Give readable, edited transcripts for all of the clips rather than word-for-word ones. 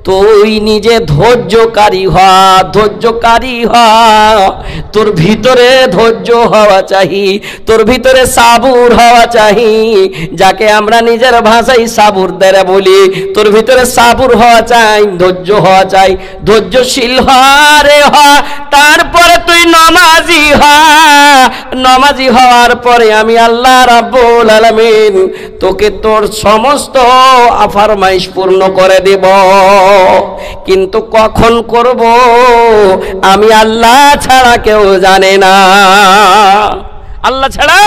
তুই নিজে ধৈর্যকারী হ, ধৈর্যকারী হ। তোর ভিতরে ধৈর্য হওয়া চাই, তোর ভিতরে সাবুর হওয়া চাই, যাকে আমরা নিজের ভাষায় সাবুর দ্বারা বলি। তোর ভিতরে সাবুর হওয়া চাই, ধৈর্য হওয়া চাই, ধৈর্যশীল হ রে হ। তারপরে তুই নামাজি হ, নামাজি হওয়ার পরে আমি আল্লাহ রাব্বুল আলামিন তোকে তোর সমস্ত ফরমাইশ পূর্ণ করে দেব। কিন্তু কখন করব আমি আল্লাহ ছাড়া কেউ জানে না, আল্লাহ ছাড়া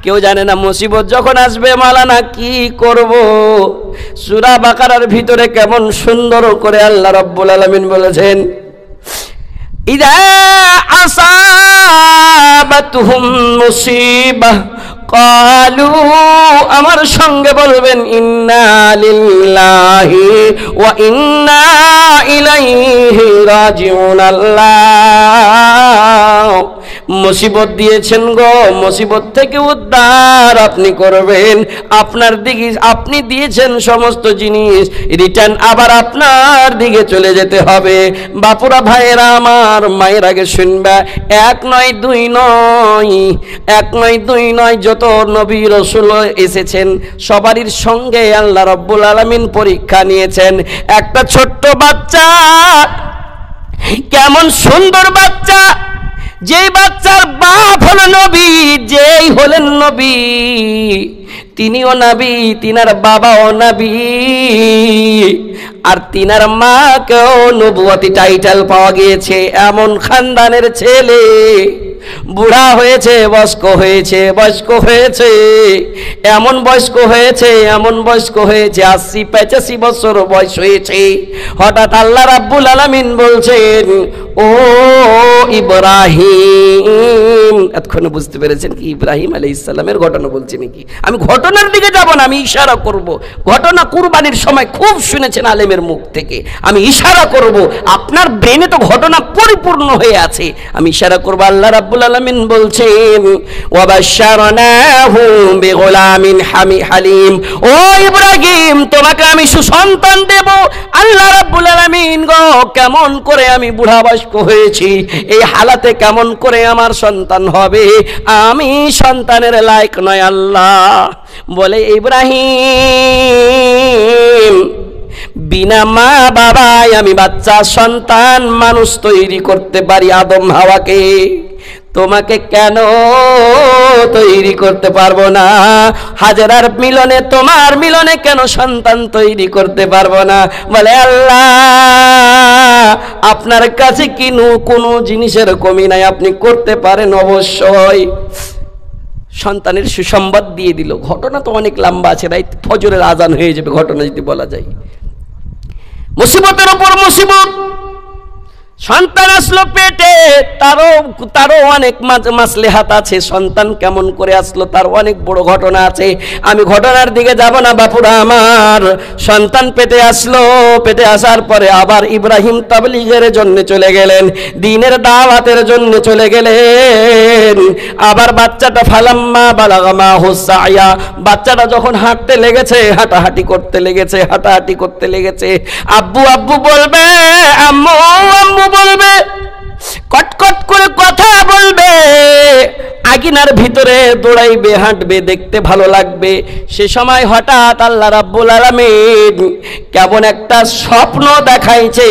কেউ জানে না। মুসিবত যখন আসবে মাওলানা কি করব? সূরা বাকারার ভিতরে কেমন সুন্দর করে আল্লাহ রাব্বুল আলামিন বলেছেন, ইযা আসাবাতুহুম মুসিবাহ ক্বালু, আমার সঙ্গে বলবেন ইন্না লিল্লাহি ওয়া ইন্না ইলাইহি রাজিউন। আল্লাহ মুসিবত দিয়েছেন গো, মুসিবত থেকে উদ্ধার আপনি করবেন। আপনার দিকে আপনি দিয়েছেন সমস্ত জিনিস, রিটার্ন আবার আপনার দিকে চলে যেতে হবে। বাপুরা ভাইয়েরা আমার, মায়ের আগে শুনবা, এক নয় দুই নয়, এক নয় দুই নয়, যত নবী রাসূল এসেছেন সবারই সঙ্গে আল্লাহ রাব্বুল আলামিন পরীক্ষা নিয়েছেন। একটা ছোট্ট বাচ্চা, কেমন সুন্দর বাচ্চা, যেই বাচ্চার বাপ হলো নবী, যেই হলেন নবী, তিনিও নবী, তিনার বাবাও নবী, আর তিনার মাকেও নবুয়তি টাইটেল পাওয়া গিয়েছে। এমন খানদানের ছেলে, বুড়া হয়েছে, বয়স্ক হয়েছে, বয়স্ক হয়েছে, এমন বয়স্ক হয়েছে, এমন বয়স্ক হয়েছে, ৮০-৮৫ বছর বয়স হয়েছে। হঠাৎ আল্লাহ রাব্বুল আলামিন বলছেন, ও ইব্রাহিম। এতক্ষণে বুঝতে পেরেছেন কি ইব্রাহিম আলাইহিস সালামের ঘটনা বলছি নাকি? আমি ঘটনার দিকে যাব না, আমি ইশারা করব। ঘটনা কুরবানির সময় খুব শুনেছেন আলেমের মুখ থেকে, আমি ইশারা করব। আপনার ব্রেনে তো ঘটনা পরিপূর্ণ হয়ে আছে, আমি ইশারা করব। আল্লাহ রাব্বুল আলামিন বলছেন, ওয়া বাশশারনাহু বিগুলামিন হালিম। ও ইব্রাহিম, তোমাকে আমি সুসন্তান দেব। আল্লাহ রাব্বুল আলামিন গো, কেমন করে আমি বুড়া বয়স্ক হয়েছি, এই হালাতে কেমন করে আমার সন্তান হবে? আমি সন্তানের লায়ক নয়। আল্লাহ বলে, ইব্রাহিম, বিনা মা বাবায় আমি বাচ্চা সন্তান মানুষ তৈরি করতে পারি, আদম হাওয়াকে। তোমাকে কেন তৈরি করতে পারবো না? হাজেরার মিলনে, তোমার মিলনে কেন সন্তান তৈরি করতে পারবো না? বলে, আল্লাহ আপনার কাছে কোনো জিনিসের কমি নাই, আপনি করতে পারেন অবশ্যই। সন্তানের সুসংবাদ দিয়ে দিল। ঘটনা তো অনেক লম্বা আছে, রাত ফজরের আজান হয়ে যাবে ঘটনা যদি বলা যায়। মুসিবতের উপর মুসিবত, সন্তান আসলো পেটে, তারও অনেক মাসলেহাত আছে। সন্তান কেমন করে আসলো তার অনেক বড় ঘটনা আছে, আমি ঘটনার দিকে যাব না বাপুরা আমার। সন্তান পেটে আসলো, পেটে আসার পরে আবার ইব্রাহিম তাবলীগের জন্য চলে গেলেন, দ্বীনের দাওয়াতের জন্য চলে গেলেন। আবার বাচ্চাটা ফালাম্মা বালাগা মাহুস সায়া, বাচ্চাটা যখন হাঁটতে লেগেছে, হাঁটাহাঁটি করতে লেগেছে, হাঁটাহাঁটি করতে লেগেছে, আব্বু আব্বু বলবে, আম্মু আম্মু বলবে, কটকট করে কথা বলবে, আকিনার ভিতরে দৌড়াইবে, হাঁটবে, দেখতে ভালো লাগবে। সে সময় হঠাৎ আল্লাহ রাব্বুল আলামিন কেমন একটা স্বপ্ন দেখাইছে।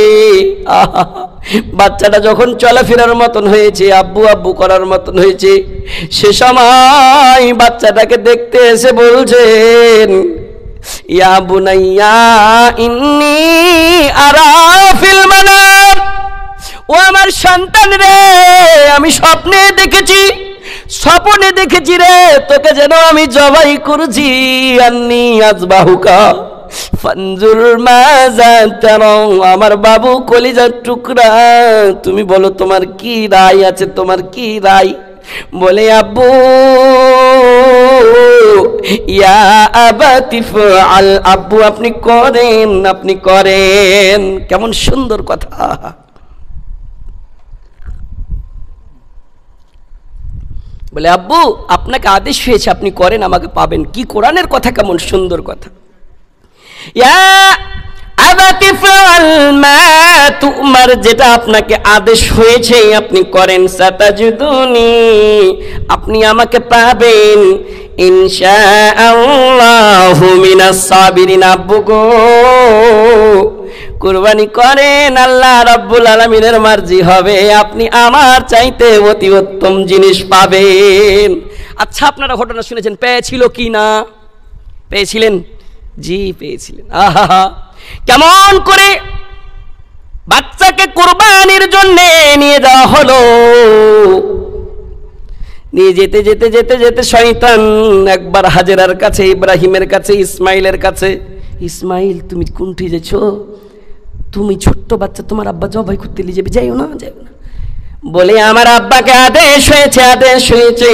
বাচ্চাটা যখন চলাফেরার মতন হয়েছে, আব্বু আব্বু করার মতন হয়েছে, সে সময় বাচ্চাটাকে দেখতে এসে বলছেন, ইয়া বুনাইয়া ইন্নী আরা ফিল মানাম, ও আমার সন্তান রে, আমি স্বপ্নে দেখেছি, স্বপ্নে দেখেছি রে, তোকে যেন আমি জবাই করছি। আন্নী আযবাহুকা ফানজুর মাযা তারা, আমার বাবু কলিজার টুকরা, তুমি বলো তোমার কি রায় আছে, তোমার কি রায়? বলে, আব্বু ইয়া আবাতি ফাআল, আব্বু আপনি করেন, আপনি করেন। কেমন সুন্দর কথা। বলে, আব্বু আপনাকে আদেশ হয়েছে, আপনি করেন, আমাকে পাবেন। কি কোরআনের কথা, কেমন সুন্দর কথা। ইয়া আবাতি ফাআল আমার যেটা আপনাকে আদেশ হয়েছে আপনি করেন, সাতাজিদুনি, আপনি আমাকে পাবেন ইনশাআল্লাহু মিনাস সাবিরিন। আব্বু গো, কুরবানি করেন, আল্লাহ রাব্বুল আলামিনের মার্জি হবে, আপনি আমার চাইতে অতি উত্তম জিনিস পাবেন। আচ্ছা, আপনারা ঘটনা শুনেছেন, পেয়েছিল কি না? পেয়েছিলেন? জি পেয়েছিলেন। আহা, কেমন করে বাচ্চাকে কুরবানির জন্য নিয়ে যাওয়া হলো। নিয়ে যেতে যেতে যেতে যেতে শয়তান একবার হাজেরার কাছে, ইব্রাহিমের কাছে, ইসমাইলের কাছে, ইসমাইল তুমি কোনটি যেছো? তুমি ছোট্ট বাচ্চা, তোমার আব্বা জবাই করতে নিয়ে যাবে, যাইও না, যাইও না। বলে আমার আব্বাকে আদেশ হয়েছে, আদেশ হয়েছে,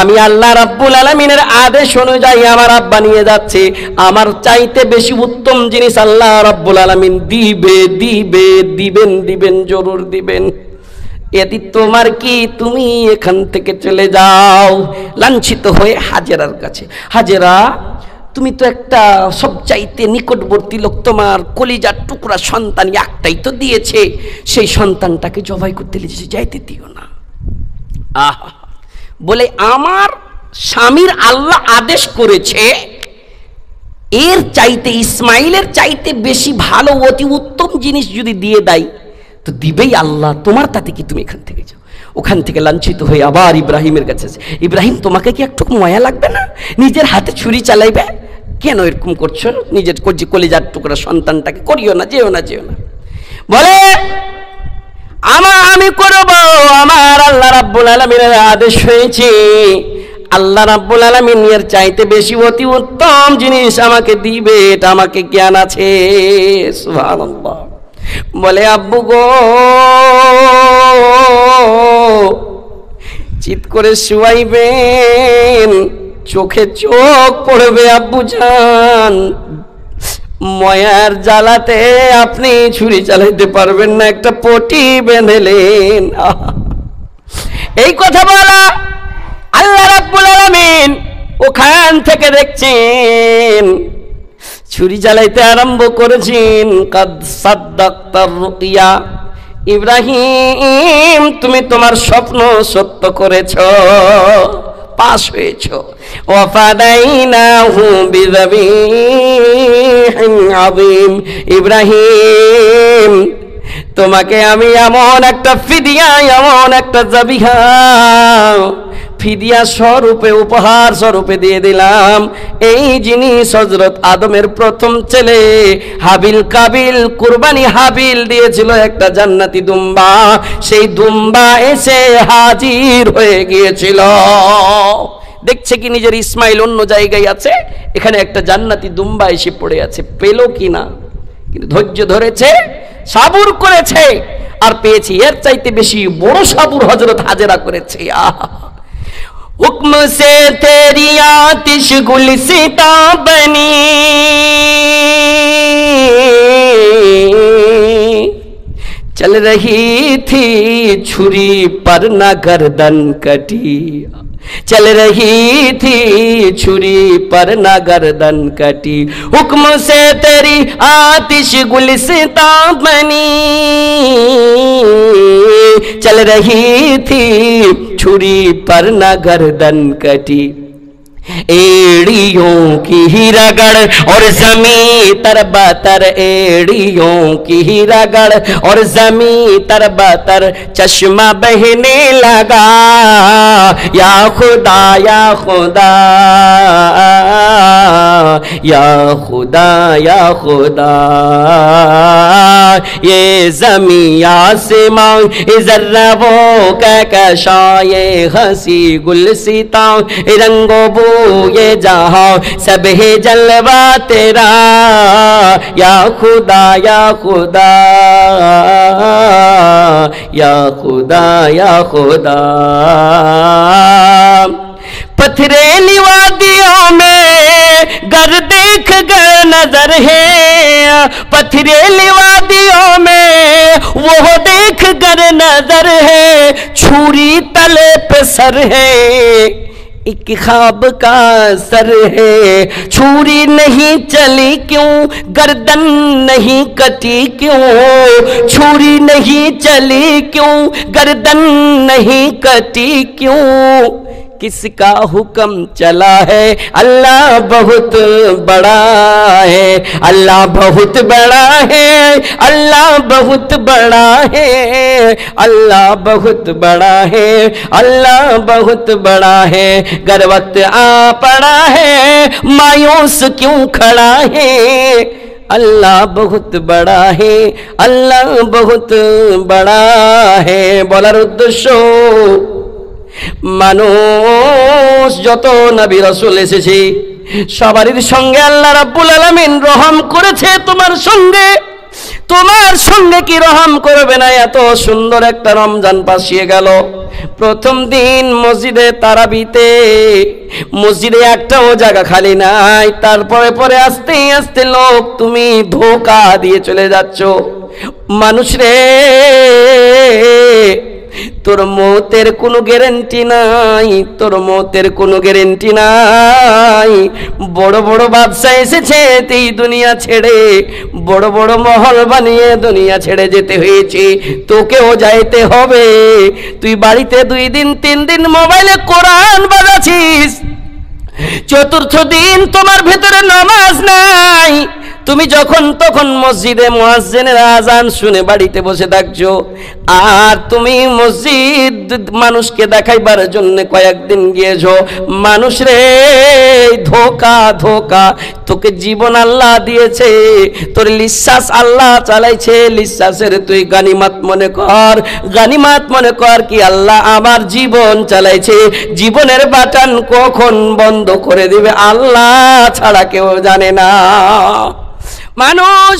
আমি আল্লাহ রাব্বুল আলামিনের আদেশ অনুযায়ী আমার আব্বা নিয়ে যাচ্ছে। আমার চাইতে বেশি উত্তম জিনিস আল্লাহ রাব্বুল আলামিন দিবে, দিবে, দিবেন, দিবেন, জরুর দিবেন। এদি তোমার কি, তুমি এখান থেকে চলে যাও। লাঞ্ছিত হয়ে হাজেরার কাছে, হাজেরা তুমি তো একটা সবচাইতে নিকটবর্তী লোক, তোমার কলিজার টুকরা সন্তান একটাই তো দিয়েছে, সেই সন্তানটাকে জবাই করতে লেগেছে, যাইতে দিও না। আহা, বলে আমার স্বামীর আল্লাহ আদেশ করেছে, এর চাইতে ইসমাইলের চাইতে বেশি ভালো অতি উত্তম জিনিস যদি দিয়ে দেয় তো দিবেই আল্লাহ, তোমার তাতে কি, তুমি এখান থেকে যাও। ওখান থেকে লাঞ্ছিত হয়ে আবার ইব্রাহিমের কাছে, ইব্রাহিম তোমাকে কি একটু মায়া লাগবে না? নিজের হাতে ছুরি চালাইবে, কেন এরকম করছো? নিজের কলিজার টুকরা সন্তানটাকে করিও না, যেও না, যেও না। বলে আমি করব, আমার আল্লাহ রাব্বুল আলামিনের আদেশ হয়েছে, আল্লাহ রাব্বুল আলামিন এর চাইতে বেশি অতি উত্তম জিনিস আমাকে দিবে, এটা আমাকে জ্ঞান আছে। সুবহানাল্লাহ। বলে আব্বু গো, চিৎ করে শুয়াইবেন, চোখে চোখ পড়বে আব্বু জান, ময়ার জ্বালাতে আপনি ছুরি চালাইতে পারবেন না, একটা পটি বেঁধেলেন। এই কথা বলা আল্লাহ রাব্বুল আলামিন ওখান থেকে দেখছেন ছুরি চালাইতে আরম্ভ করেছেন। কাদ সাদ্দাক্তার রুইয়া, ইব্রাহিম তুমি তোমার স্বপ্ন সত্য করেছ, পাস হয়েছ। ওয়াফাদাইনাহু বিযাবিহিন আযীম, ইব্রাহিম তোমাকে আমি এমন একটা ফিদিয়া, এমন একটা যাবিহা, ফিদিয়া স্বরূপে, উপহার স্বরূপে দিয়ে দিলাম। এই জিনিস হযরত আদমের প্রথম ছেলে হাবিল কাবিল, কুরবানি হাবিল দিয়েছিল একটা জান্নাতি দুম্বা, সেই দুম্বা এসে হাজির হয়ে গিয়েছিল। দেখছে কি নিজের ইসমাইল অন্য জায়গায় আছে, এখানে একটা জান্নাতি দুম্বা এসে পড়ে আছে, পেল কিনা, কিন্তু ধৈর্য ধরেছে, সাবুর করেছে, আর পেয়েছি। এর চাইতে বেশি বড় সাবুর হযরত হাজেরা করেছে। হুকম সে তেরি আতিশ গুলসিতা বনি, चल रही थी छुरी पर न गर्दन कटी, चल रही थी छुरी पर न गर्दन कटी, हुक्म से तेरी आतिश गुलिस्ता बनी, चल रही थी छुरी पर न गर्दन कटी। एड़ियों की ही रगड़ और जमी तरबतर, एड़ियों की ही रगड़ और जमी तरबतर, चश्मा बहने लगा, या खुदा, या खुदा, या खुदा, या खुदा, ये जमी आसमां जर्रा वो कहकशा, ये हंसी गुलसिता रंगो बू ये जहां सब है जलवा तेरा, या खुदा, या खुदा, या खुदा, या खुदा। पथरेली वादियों में घर देख कर नजर है, पथरेली वादियों में वो देख कर नजर है, छुरी तले पे सर है, एक ख्वाब का सर है, छुरी नहीं चली क्यों, गर्दन नहीं कटी क्यों, छुरी नहीं चली क्यों, गर्दन नहीं कटी क्यों, किसका हुक्म चला है, अल्लाह बहुत बड़ा है, अल्लाह बहुत बड़ा है, अल्लाह बहुत बड़ा है, अल्लाह बहुत बड़ा है, अल्लाह बहुत बड़ा है। गर वक्त आ पड़ा है, मायूस क्यों खड़ा है, अल्लाह बहुत बड़ा है, अल्लाह बहुत बड़ा है। বলার উদ্দেশ্য, মানুষ যত নবী রাসূল এসেছে সবারই সঙ্গে আল্লাহ রাব্বুল আলামিন রহম করেছে। তোমার সঙ্গে কি রহম করবে না? এত সুন্দর একটা রমজান পাশিয়ে গেল। প্রথম দিন মসজিদে তারাবিতে মসজিদে একটাও জায়গা খালি নাই। তারপরে পরে আস্তে আস্তে লোক তুমি ধোঁকা দিয়ে চলে যাচ্ছ। মানুষ রে, তোর মৌতের কোনো গ্যারান্টি নাই, তোর মৌতের কোনো গ্যারান্টি নাই। বড় বড় বাদশা এসেছে এই দুনিয়া ছেড়ে, বড় বড় মহল বানিয়ে দুনিয়া ছেড়ে যেতে হয়েছে, তোকেও যাইতে হবে। তুই বাড়িতে 2 দিন 3 দিন মোবাইলে কোরআন বাজাচ্ছিস, চতুর্থ দিন তোমার ভেতরে নামাজ নাই। তুমি যখন তখন মসজিদে মুয়াজ্জিনের আযান শুনে বাড়িতে বসে থাকছো, আর তুমি মসজিদ মানুষকে দেখাইবার জন্য কয়েকদিন গিয়েছো। মানুষ রে, ধোকা ধোকা, তোকে জীবন আল্লাহ দিয়েছে, তোর লিশ্বাস আল্লাহ চালাইছে, লিশ্বাসের তুই গানিমাত মনে কর, গানিমাত মনে কর কি আল্লাহ আমার জীবন চালাইছে। জীবনের বাটন কখন বন্ধ করে দিবে আল্লাহ ছাড়া কেউ জানে না। মানুষ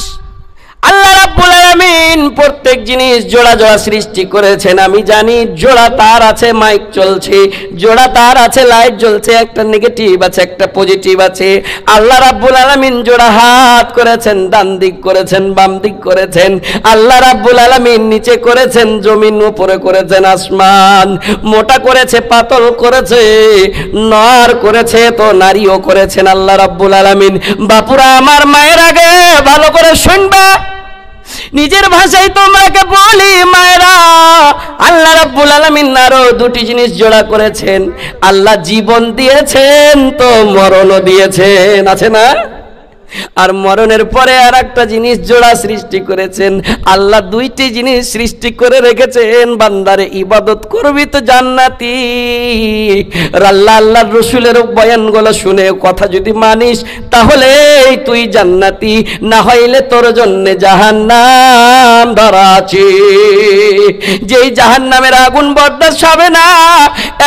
আল্লাহ রাব্বুল আলামিন প্রত্যেক জিনিস জোড়া জোড়া সৃষ্টি করেছেন। আমি জানি জোড়া তার আছে, মাইক চলছে, জোড়া তার আছে, লাইট জ্বলছে, একটা নেগেটিভ আছে, একটা পজিটিভ আছে। আল্লাহ রাব্বুল আলামিন জোড়া হাত করেছেন, ডান দিক করেছেন, বাম দিক করেছেন। আল্লাহ রাব্বুল আলামিন নিচে করেছেন জমিন, উপরে করেছেন আসমান, মোটা করেছে, পাতল করেছে, নর করেছে তো নারীও করেছেন আল্লাহ রাব্বুল আলামিন। বাপুরা আমার, মায়ের আগে ভালো করে শুনবা, নিজের ভাষায় তোমরাকে বলি মায়েরা, আল্লাহ রাব্বুল আলামিন আরো 2টি জিনিস জোড়া করেছেন। আল্লাহ জীবন দিয়েছেন তো মরণও দিয়েছেন, আছে না? আর মরণের পরে আর একটা জিনিস জোড়া সৃষ্টি করেছেন। আল্লাহ 2টি জিনিস সৃষ্টি করে রেখেছেন, বান্দারে ইবাদত করবি তো জান্নাতি। আল্লাহ আল্লাহর রাসূলের বয়ানগুলো শুনে কথা যদি মানিস তাহলে তুই জান্নাতি, না হইলে তোর জন্য জাহান্নাম ধরা আছে। যেই জাহান্নামের আগুন বরদাস্ত হবে না,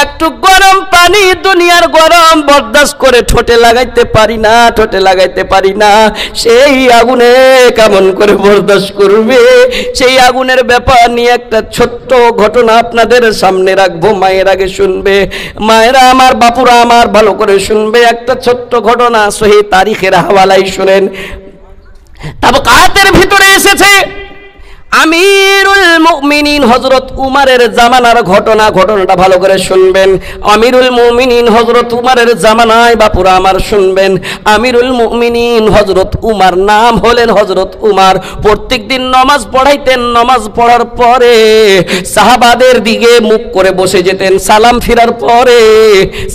একটু গরম পানি দুনিয়ার গরম বরদাস্ত করে ঠোঁটে লাগাইতে পারি না, ঠোঁটে লাগাইতে পারি না, সেই আগুনে কেমন করে বরদাস্ত করবে? সেই আগুনের ব্যাপার নিয়ে একটা ছোট্ট ঘটনা আপনাদের সামনে রাখবো। মায়ের আগে শুনবে, মায়েরা আমার, বাপুরা আমার, ভালো করে শুনবে। একটা ছোট্ট ঘটনা সহি তারিখের হাওয়ালাই শুনেন। তাবকাতের ভিতরে এসেছে আমিরুল মুমিনিন হযরত উমরের জামানার ঘটনা। ঘটনাটা ভালো করে শুনবেন। আমিরুল মুমিনিন হযরত উমরের জামানায়, বাপুরা আমার শুনবেন, আমিরুল মুমিনিন হযরত উমর, নাম হলেন হযরত উমর। প্রত্যেকদিন নামাজ পড়াইতেন। নামাজ পড়ার পরে সাহাবাদের দিকে মুখ করে বসে যেতেন। সালাম ফিরার পরে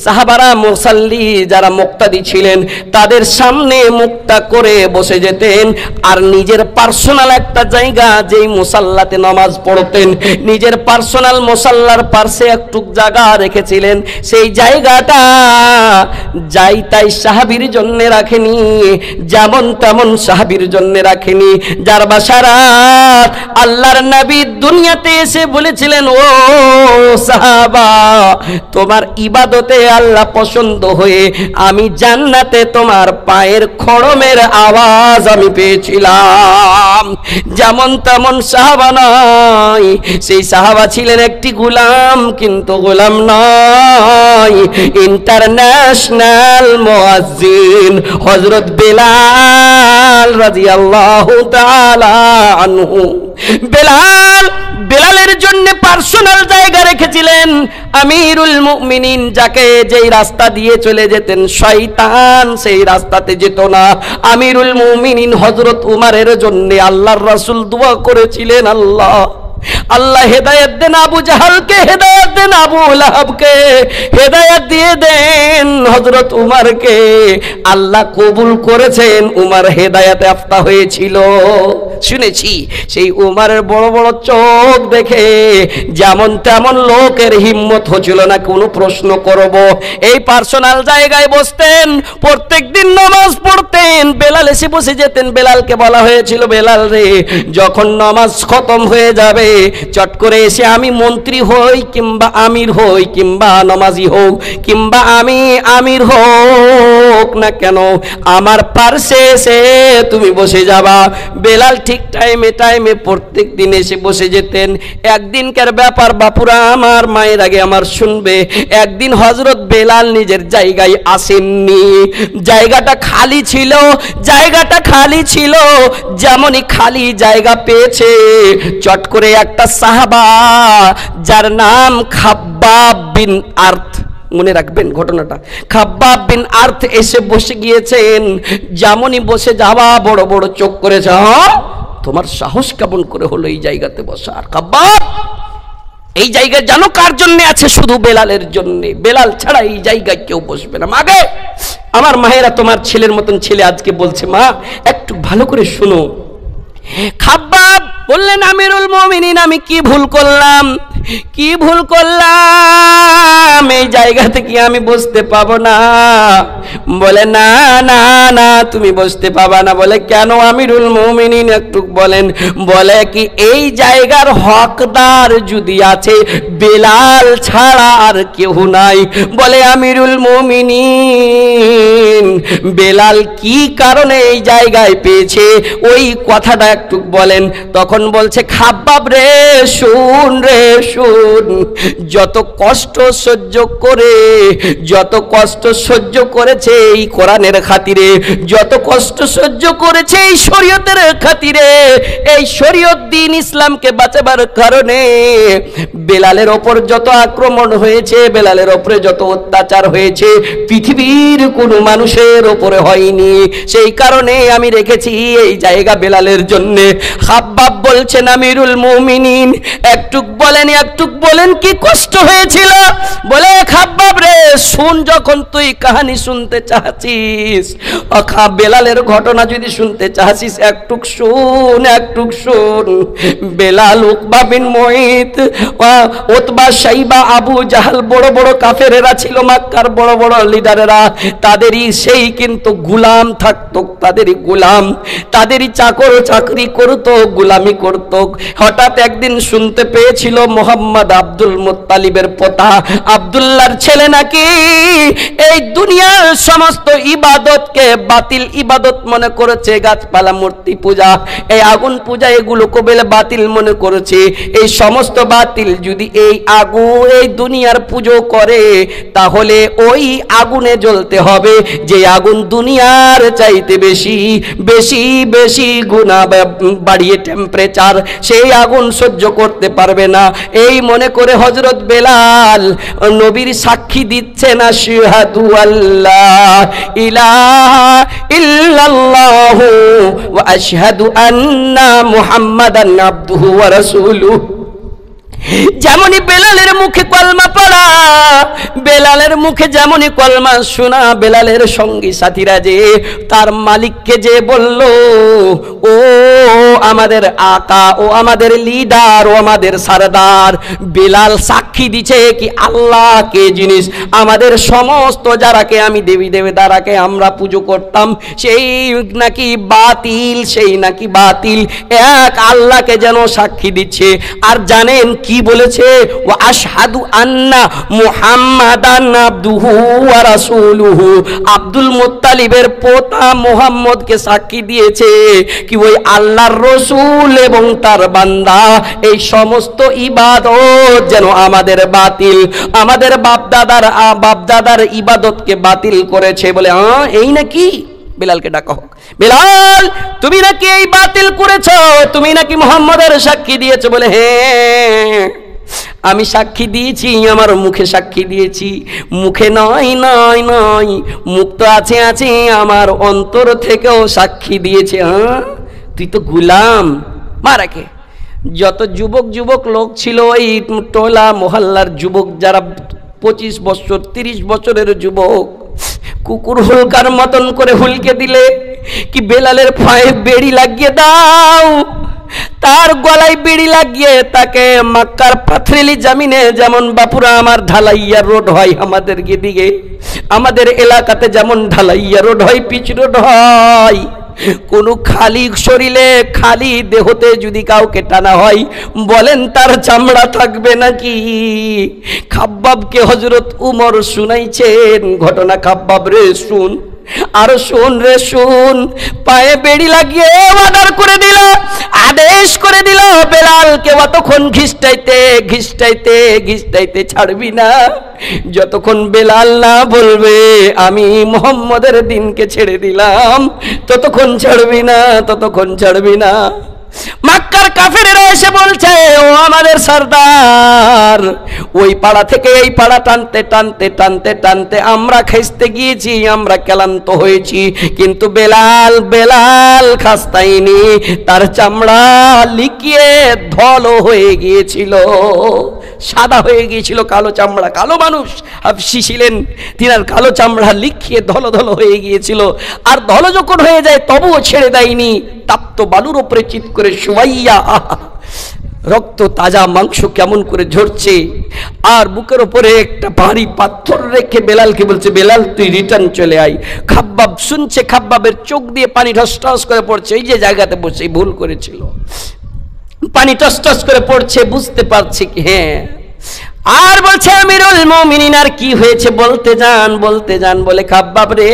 সাহাবারা, মুসাল্লি যারা মুক্তাদি ছিলেন, তাদের সামনে মুখটা করে বসে যেতেন। আর নিজের পার্সোনাল একটা জায়গা, যেই মুসাল্লাতে নামাজ পড়তেন, নিজের পার্সোনাল মুসাল্লার পাশে একটু জায়গা রেখেছিলেন। সেই জায়গাটা যাই তাই সাহাবীর জন্য রাখেনি, যেমন তেমন সাহাবীর জন্য রাখেনি। যার বাসারাত আল্লাহর নবী দুনিয়াতে এসে বলেছিলেন, ও সাহাবা, তোমার ইবাদতে আল্লাহ পছন্দ হয়ে আমি জান্নাতে তোমার পায়ের খড়মের আওয়াজ আমি পেয়েছিলাম। যেমন তেমন সাহাবা নয়, সেই সাহাবা ছিলেন একটি গোলাম, কিন্তু গোলাম নয়, ইন্টারন্যাশনাল মুয়াজ্জিন হযরত বেলাল রাদিয়াল্লাহু তাআলা আনহু। বেলালের জন্য পার্সোনাল জায়গা রেখেছিলেন। আমিরুল মুমিনিন যাকে যেই রাস্তা দিয়ে চলে যেতেন শয়তান সেই রাস্তাতে যেত না। আমিরুল মুমিনিন হযরত উমরের জন্য আল্লাহর রাসূল দোয়া করেছিলেন, আল্লাহ হেদায়েত দেন আবু জাহালকে, হেদায়েত দেন আবু লাহাবকে, হেদায়েত দিয়ে দেন হযরত উমরকে। আল্লাহ কবুল করেছেন, উমর হেদায়েতে আফতা হয়েছিল। শুনেছি সেই উমরের বড় বড় চোখ দেখে যেমন তেমন লোকের হিম্মত হচ্ছিল না কোনো প্রশ্ন করব। এই পার্সোনাল জায়গায় বসতেন, প্রত্যেকদিন নামাজ পড়তেন। বেলাল এসে বসে যেতেন, বেলালকে বলা হয়েছিল, বেলাল রে যখন নামাজ খতম হয়ে যাবে চট করে এসে আমি মন্ত্রী হই কিংবা আমির হই কিংবা নামাজি হোক কিংবা আমি আমির হোক না কেন আমার পার্শ্বে এসে তুমি বসে যাবা। বেলাল ঠিক টাইমে প্রত্যেক দিন এসে বসে যেতেন। একদিনকার ব্যাপার বাপুরা আমার, মায়ের আগে আমার শুনবে, একদিন হযরত বেলাল নিজের জায়গায় আসেননি, জায়গাটা খালি ছিল। জায়গাটা খালি ছিল, যেমনই খালি জায়গা পেয়েছে চট করে একটা সাহাবা যার নাম খাব্বাব বিন আরত, মনে রাখবেন ঘটনাটা, খাব্বাব বিন আরত এসে বসে গিয়েছেন। যেমনই বসে যাওয়া বড় বড় চোখ করেছে, হ্যাঁ তোমার সাহস কেমন করে হলো এই জায়গাতে বসার? খাব্বাব এই জায়গায় জানো কার জন্য আছে? শুধু বেলালের জন্য। বেলাল ছাড়া এই জায়গায় কেউ বসবে না। মাগে আমার মায়েরা, তোমার ছেলের মতন ছেলে আজকে বলছে, মা একটু ভালো করে শুনো। খাব্বাব বললেন, আমিরুল মুমিনিন আমি কি ভুল করলাম, কি ভুল করলাম? এই জায়গাতে কি আমি বসতে পাবো না? বলে না না না তুমি বসতে পাবা না। বলে কেন আমিরুল মুমিনিন একটু বলেন। বলে কি এই জায়গার হকদার যদি আছে বেলাল ছাড়া আর কেউ নাই। বলে আমিরুল মুমিনিন বেলাল কি কারণে এই জায়গায় পেয়েছে ওই কথাটা একটু বলেন। তখন বলছে, খাব্বাব রে শুন রে শুন, যত কষ্ট সহ্য করে, যত কষ্ট সহ্য করেছে এই কোরআনের খাতিরে, যত কষ্ট সহ্য করেছে এই শরীয়তের খাতিরে, এই শরীয়ত দিন ইসলামকে বাঁচাবার কারণে বেলালের ওপর যত আক্রমণ হয়েছে, বেলালের ওপরে যত অত্যাচার হয়েছে পৃথিবীর কোনো মানুষের ওপরে হয়নি। সেই কারণে আমি রেখেছি এই জায়গা বেলালের জন্যে। খাব্বাব বলছেন, আমিরুল মুমিনিন একটু বলেন কি কষ্ট হয়েছিল? বলে খাব্বাব রে শুন, যখন তুই কাহিনী শুনতে চাচ্ছিস, বেলালের ঘটনা যদি শুনতে চাচ্ছিস একটু শুন, একটু শুন। বেলাল, উকবা বিন মুঈত, উতবা, শাইবা, আবু জাহাল বড় বড় কাফেরেরা ছিল, মক্কার বড় বড় লিডারেরা, তাদেরই সেই কিন্তু গোলাম থাকতো, তাদেরই গোলাম, তাদেরই চাকর চাকরি করতো, গোলামি করতো। হঠাৎ একদিন শুনতে পেয়েছিল মোহাম্মদ আব্দুল মুত্তালিবের পোতা আব্দুল্লাহর ছেলে নাকি এই দুনিয়ার সমস্ত ইবাদতকে বাতিল ইবাদত মনে করেছে। গাছপালা, মূর্তি পূজা, এই আগুন পূজা, এগুলো কবেলে বাতিল মনে করেছে। এই সমস্ত বাতিল যদি এই আগুন এই দুনিয়ার পুজো করে তাহলে ওই আগুনে জ্বলতে হবে যে আগুন দুনিয়ার চাইতে বেশি বেশি বেশি গুণা বাড়িয়ে টেম্পারেচার, সেই আগুন সহ্য করতে পারবে না। এই মনে করে হযরত বেলাল নবীর সাক্ষী দিচ্ছে না, আশহাদু আল্লাহ ইলাহা ইল্লাল্লাহু ওয়া আশহাদু আন্না মুহাম্মাদান আবদুহু ওয়া রাসূলুহু। যেমনই বেলালের মুখে কলমা পড়া, বেলালের মুখে যেমনই কলমা শোনা, বেলালের সঙ্গী সাথীরা যে তার মালিককে যে বলল, ও আমাদের আকা, ও আমাদের লিডার, ও আমাদের সরদার। বেলাল সাক্ষী দিছে কি আল্লাহ কে জিনিস, আমাদের সমস্ত যারাকে আমি দেবী দেবতারাকে আমরা পুজো করতাম সেই নাকি বাতিল, সেই নাকি বাতিল, এক আল্লাহকে যেন সাক্ষী দিচ্ছে। আর জানেন কি বলেছে? ওয়া আশহাদু আন্না মুহাম্মাদান আবদুহু ওয়া রাসূলুহু। আব্দুল মুত্তালিবের পোতা মুহাম্মদকে সাক্ষী দিয়েছে কি ওই আল্লাহর রাসূল এবং তার বান্দা। এই সমস্ত ইবাদত যেন আমাদের বাতিল, আমাদের বাপদাদার ইবাদতকে বাতিল করেছে বলে। এই নাকি? বেলালকে ডাকা হোক, বেলাল তুমি নাকি এই বাতিল করেছো, তুমি নাকি মুহাম্মাদের সাক্ষী দিয়েছো? বলে হ্যাঁ আমি সাক্ষী দিয়েছি, আমার মুখে সাক্ষী দিয়েছি, মুখে নয় নয় নয়, মুখ তো আছে আছে, আমার অন্তর থেকেও সাক্ষী দিয়েছে। হ্যাঁ, তুই তো গুলাম। মারাকে যত যুবক যুবক লোক ছিল, এই টোলা মহল্লার যুবক যারা 25 বছর 30 বছরের যুবক, কুকুর হুলকার মতন করে হুলকে দিলে কি বেলালের পায়ে বেড়ি লাগিয়ে দাও, তার গলায় বেড়ি লাগিয়ে তাকে মক্কার পাথরেলি জমিনে, যেমন বাপুরা আমার ঢালাইয়া রোড হয় আমাদের দিকে, আমাদের এলাকাতে যেমন ঢালাইয়া রোড হয়, পিচ রোড হয়, কোন খালি শরীরে খালি দেহতে যদি কাউকে টানা হয়, বলেন তার চামড়া থাকবে নাকি? খাব্বাবকে হযরত উমর শুনাইছেন ঘটনা। খাব্বাব রে শুন, আর শুন রে শুন, পায়ে বেড়ি লাগিয়ে অর্ডার করে দিল, আদেশ করে দিল বেলালকে অতক্ষণ ঘিষ্টাইতে ঘিষ্টাইতে ঘিষ্টাইতে ছাড়বি না, যতক্ষণ বেলাল না বলবে আমি মুহাম্মদের দিনকে ছেড়ে দিলাম, ততক্ষণ ছাড়বি না, ততক্ষণ ছাড়বি না। মক্কার কাফেরেরা এসে বলছে, ও আমাদের সরদার, ওই পাড়া থেকে এই পাড়া টানতে টানতে টানতে টানতে আমরা খেসতে গিয়েছি, আমরা ক্লান্ত হয়েছি, কিন্তু বেলাল বেলাল খাস্তাইনি, তার চামড়া লিকিয়ে ধল হয়ে গিয়েছিল, সাদা হয়ে গিয়েছিল, কালো চামড়া, কালো মানুষ হাফসি ছিলেন, তিনার কালো চামড়া লিখিয়ে ধল ধল হয়ে গিয়েছিল। আর ধল যখন হয়ে যায় তবুও ছেড়ে দেয়নি, তাপ্ত বালুর উপরে চিৎ করে শুয়াইয়া রক্ত তাজা মাংস কেমন করে ঝরছে, আর বুকের উপরে একটা ভারী পাথর রেখে বেলালকে বলছে, বেলাল তুই রিটার্ন চলে আয়। খাব্বাব শুনছে, খাব্বাবের চোখ দিয়ে পানি ঠস ঠস করে পড়ছে, এই যে জায়গাতে বসে ভুল করেছিল, পানি টস টস করে পড়ছে, বুঝতে পারছে কি হ্যাঁ। আর বলছে, আমিরুল মুমিনিন আর কি হয়েছে বলতে যান, বলতে যান। বলে, খাব্বাব রে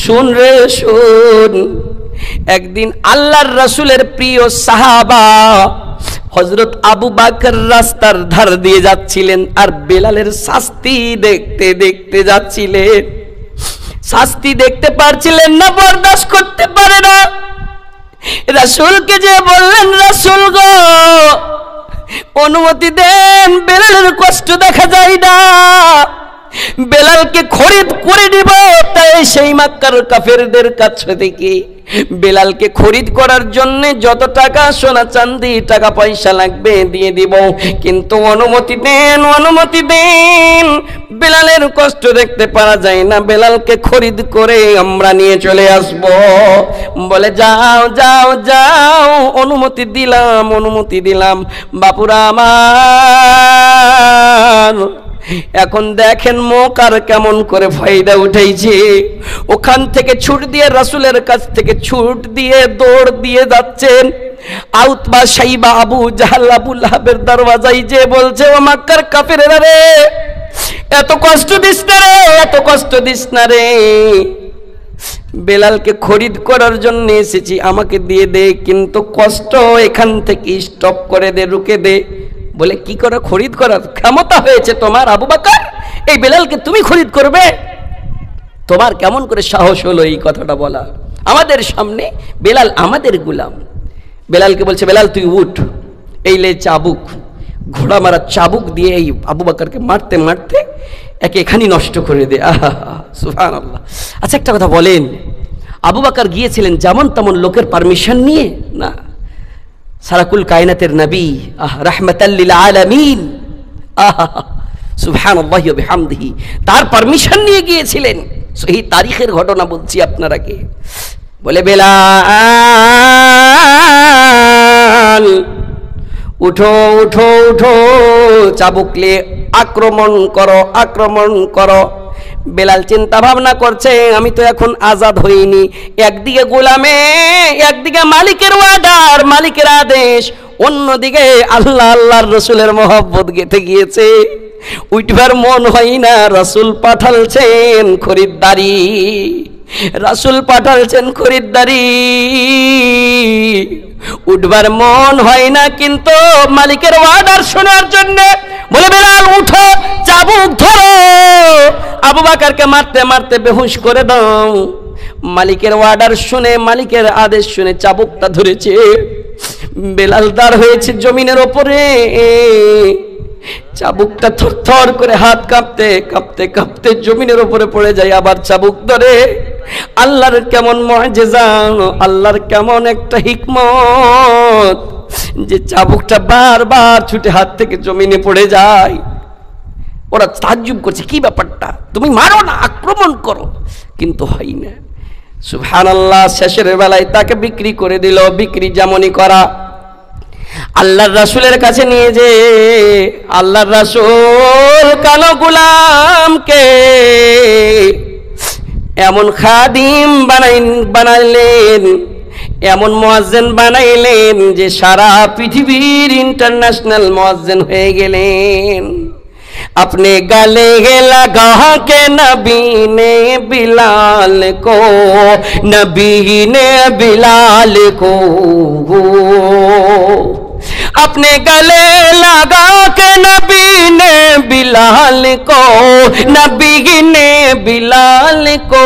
শুন রে শুন, একদিন আল্লাহর রাসূলের প্রিয় সাহাবা হযরত আবু বকর রাস্তার ধার দিয়ে যাচ্ছিলেন, আর বেলালের শাস্তি দেখতে দেখতে যাচ্ছিলেন, শাস্তি দেখতে পারছিলেন না, বরদাস্ত করতে পারে না। রাসূলকে যে বললেন, রাসূল গো অনুমতি দেন, বেলালের কষ্ট দেখা যায় না, বেলালকে খরিদ করে দিব, তাই সেই মক্কার কাফেরদের কাছ থেকে বেলালকে খরিদ করার জন্য যত টাকা সোনা চাঁদি টাকা পয়সা লাগবে দিয়ে দিব, কিন্তু অনুমতি দেন, অনুমতি দেন, বেলালের কষ্ট দেখতে পারা যায় না, বেলালকে খরিদ করে আমরা নিয়ে চলে আসব। বলে, যাও যাও যাও, অনুমতি দিলাম, অনুমতি দিলাম। বাপুরা আমার, এখন দেখেন মোকার কেমন করে ফায়দা উঠাইছে, ওখান থেকে ছুট দিয়ে রাসূলের কাছ থেকে ছুট দিয়ে দৌড় দিয়ে যাচ্ছেন। আউতবা সাইবা আবু জাহল আবু লাহাবের দরওয়াজায় যে বলছে, ও মক্কার কাফেরেরা রে, এত কষ্ট দিস না রে, এত কষ্ট দিস না রে, বেলালকে খরিদ করার জন্য এসেছি, আমাকে দিয়ে দে, কিন্তু কষ্ট এখান থেকে স্টপ করে দে, রুকে দে। বলে, কি করে খরিদ করার ক্ষমতা হয়েছে তোমার আবু বকর? এই বেলালকে তুমি খরিদ করবে? তোমার কেমন করে সাহস হলো এই কথাটা বলা আমাদের সামনে? বেলাল আমাদের গোলাম। বেলালকে বলছে, বেলাল তুই উঠ, এই লে চাবুক, ঘোড়া মারা চাবুক দিয়ে এই আবু বকরকে মারতে মারতে একে এখানি নষ্ট করে দে। আহা, সুবহানাল্লাহ। আচ্ছা, একটা কথা বলেন, আবু বকর গিয়েছিলেন যেমন তেমন লোকের পারমিশন নিয়ে? না, সারাকুল কায়নাতের নবী, রাহমাতাল লিল আলামিন, সুবহানাল্লাহি ওয়া বিহামদিহি, তার পারমিশন নিয়ে গিয়েছিলেন। সহি তারিখের ঘটনা বলছি আপনারাকে। বলে, বেলাল উঠো উঠো উঠো, চাবুকলে আক্রমণ করো, আক্রমণ করো। বেলাল চিন্তা ভাবনা করছে, আমি তো এখন আজাদ হইনি, একদিকে গোলামে, একদিকে মালিকের ওয়ার্ডার, মালিকের আদেশ, অন্যদিকে আল্লাহ আল্লাহর রাসূলের মহব্বত গেঁথে গিয়েছে, উঠবার মন হয় না। রাসূল পাঠালছেন খরিদ্দারি, রাসূল পাঠালছেন খরিদ্দারি, উঠবার মন হয় না, কিন্তু মালিকের অর্ডার শোনার জন্য। বলে, বেলাল উঠো, চাবুক ধরো, আবু বকরকে মারতে মারতে বেহুশ করে দাও। মালিকের অর্ডার শুনে, মালিকের আদেশ শুনে চাবুকটা ধরেছে। বেলাল দাঁড় হয়েছে জমিনের ওপরে, চাবুকটা থরথর করে হাত কাঁপতে কাঁপতে কাঁপতে জমিনের উপরে পড়ে যায়, আবার চাবুক ধরে। আল্লাহর কেমন মুআজিজা, আল্লাহর কেমন একটা হিকমত যে চাবুকটা বারবার ছুটে হাত থেকে জমিনে পড়ে যায়। ওরা তাজ্জুব করছে, কি ব্যাপারটা, তুমি মারো না, আক্রমণ করো, কিন্তু হয় না। সুবহানাল্লাহ। শেষের বেলায় তাকে বিক্রি করে দিল। বিক্রি যেমনই করা, আল্লাহর রাসূলের কাছে নিয়ে যে আল্লাহর রাসূল কালো গোলামকে এমন খাদিম বানাইলেন, এমন মুয়াজ্জিন বানাইলেন যে সারা পৃথিবীর ইন্টারন্যাশনাল মুয়াজ্জিন হয়ে গেলেন। अपने गले लगा के नबी ने बिलाल को, नबी ने बिलाल को अपने गले लगा के नबी ने बिलाल को, नबी ने बिलाल को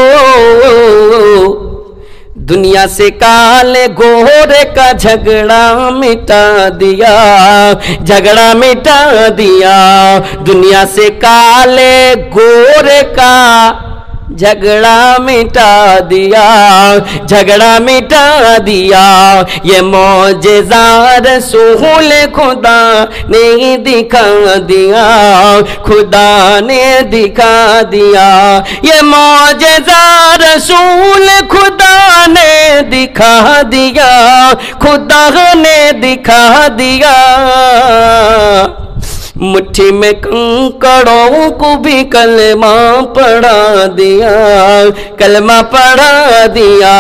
दुनिया से काले गोरे का झगड़ा मिटा दिया, झगड़ा मिटा दिया। दुनिया से काले गोरे का झगड़ा मिटा दिया, झगड़ा मिटा दिया। ये मौजिज़ा रसूल खुदा ने दिखा दिया, खुदा ने दिखा दिया। ये मौजिज़ा रसूल खुदा ने दिखा दिया, खुदा ने दिखा दिया। मुट्ठी में कंकड़ों को भी कलमा पढ़ा दिया, कलमा पढ़ा दिया।